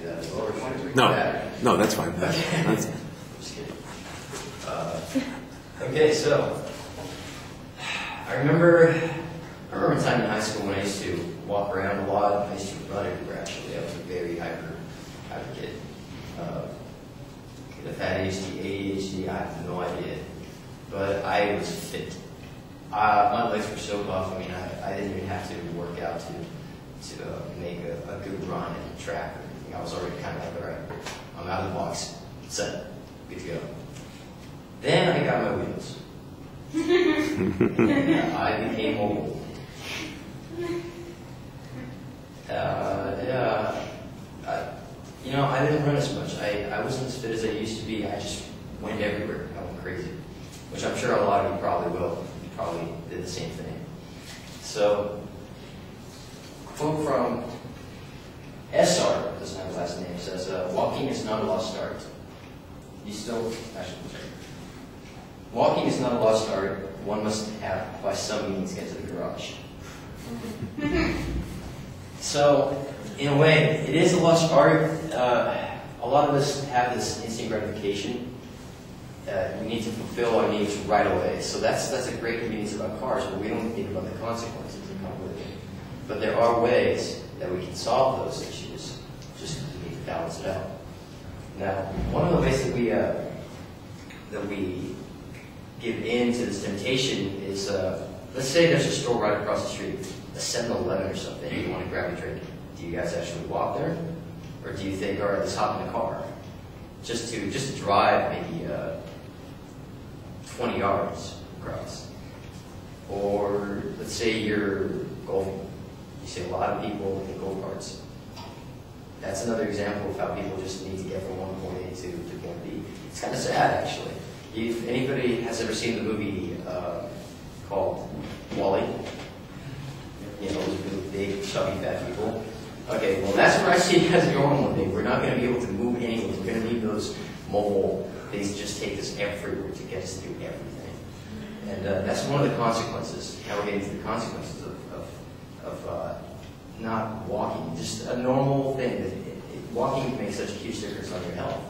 that as well? No, that's fine. Okay. That's... Just kidding. Okay, so I remember a time in high school when I used to walk around a lot. I used to run everywhere, actually. I was a very hyper kid. Could have had ADHD, I have no idea. But I was fit. My legs were so buff, I mean, I didn't even have to work out to make a good run at the track or anything. I was already kind of like, all right, I'm out of the box, set, good to go. Then I got my wheels. I became mobile. I didn't run as much. I wasn't as fit as I used to be. I just went everywhere. I went crazy, which I'm sure a lot of you probably will. You probably did the same thing. So, quote from SR, doesn't have a last name, says, walking is not a lost art. You still, actually, walking is not a lost art. One must have, by some means, get to the garage. So, in a way, it is a lost art. A lot of us have this instant gratification. We need to fulfill our needs right away. So that's a great convenience about cars, but we don't think about the consequences that come with it. But there are ways that we can solve those issues. Just we need to balance it out. Now, one of the ways that we give in to this temptation is, let's say there's a store right across the street, a 7-Eleven or something, and you want to grab a drink. Do you guys actually walk there? Or do you think, all right, let's hop in a car? Just to drive maybe 20 yards across. Or let's say you're golfing. You see a lot of people in go-karts. That's another example of how people just need to get from one point A to point B. It's kind of sad, actually. If anybody has ever seen the movie called Wall-E, you know, those really big, chubby, fat people. Okay, well, that's where I see it as going one day. We're not going to be able to move anywhere. We're going to need those mobile things to just take us everywhere to get us to do everything. And that's one of the consequences. Now we're getting to the consequences of not walking. Just a normal thing. Walking can make such a huge difference on your health.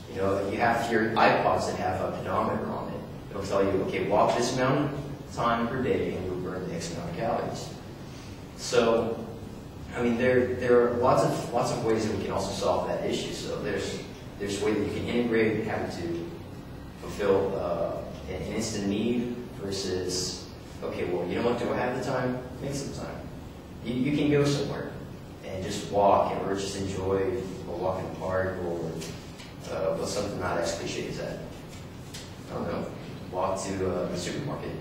You know, you have your iPods that have a pedometer on it. It'll tell you, okay, walk this amount of time per day and you'll burn X amount of calories. So, I mean, there are lots of ways that we can also solve that issue. So there's a way that you can integrate having to fulfill an instant need versus, okay, well, you know what, do I have the time? Make some time. You can go somewhere and just walk or just enjoy a walk in the park or what's something not as cliche as that. I don't know. Walk to the supermarket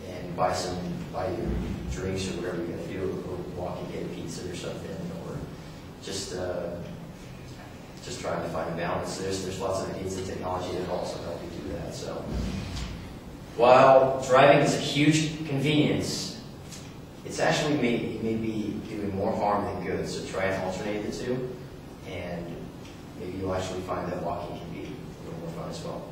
and buy your drinks or whatever you're going to do, or walk and get a pizza or something, or just trying to find a balance. There's lots of ideas of technology that also help you do that. So while driving is a huge convenience, it's actually may be doing more harm than good. So try and alternate the two, and maybe you'll actually find that walking can be a little more fun as well.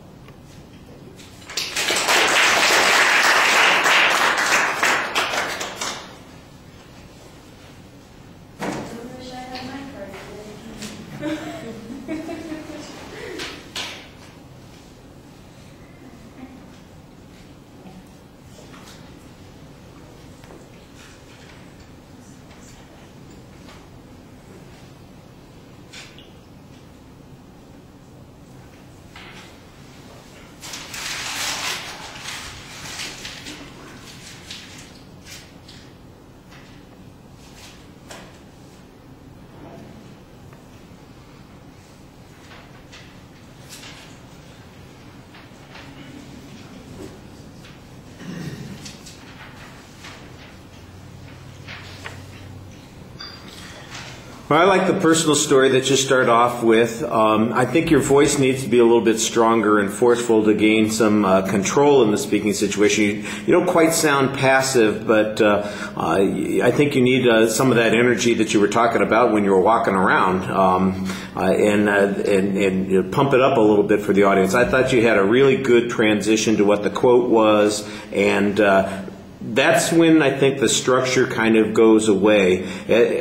Well, I like the personal story that you start off with. I think your voice needs to be a little bit stronger and forceful to gain some control in the speaking situation. You don't quite sound passive, but I think you need some of that energy that you were talking about when you were walking around, and pump it up a little bit for the audience. I thought you had a really good transition to what the quote was, and that's when I think the structure kind of goes away.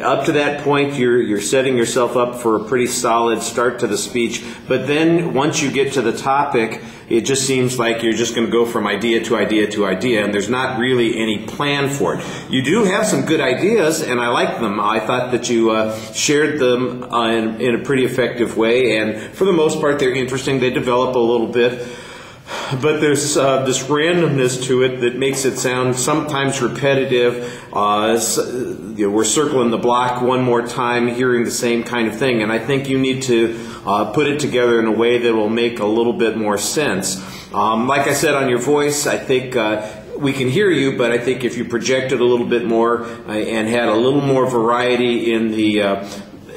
Up to that point, you're setting yourself up for a pretty solid start to the speech, but then once you get to the topic, it just seems like you're just going to go from idea to idea to idea, and there's not really any plan for it. You do have some good ideas, and I like them. I thought that you shared them in a pretty effective way, and for the most part, they're interesting. They develop a little bit. But there's this randomness to it that makes it sound sometimes repetitive. We're circling the block one more time, hearing the same kind of thing. And I think you need to put it together in a way that will make a little bit more sense. Like I said, on your voice, I think we can hear you, but I think if you projected a little bit more and had a little more variety in the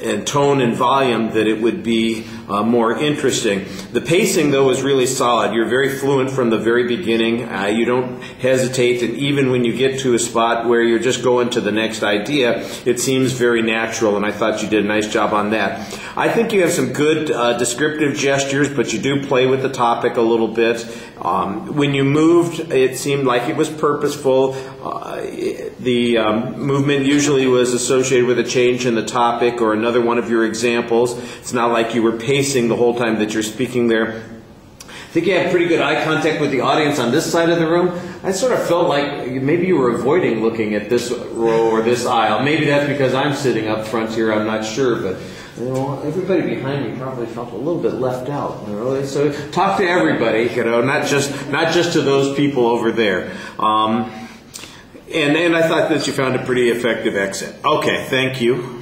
and tone and volume, that it would be more interesting. The pacing, though, is really solid. You're very fluent from the very beginning. You don't hesitate, and even when you get to a spot where you're just going to the next idea, it seems very natural, and I thought you did a nice job on that. I think you have some good descriptive gestures, but you do play with the topic a little bit. When you moved, it seemed like it was purposeful. The movement usually was associated with a change in the topic or another one of your examples. It's not like you were pacing the whole time that you're speaking there. I think you have pretty good eye contact with the audience on this side of the room. I sort of felt like maybe you were avoiding looking at this row or this aisle. Maybe that's because I'm sitting up front here, I'm not sure, but everybody behind me probably felt a little bit left out. So talk to everybody, not just to those people over there. And I thought that you found a pretty effective exit. Okay, thank you.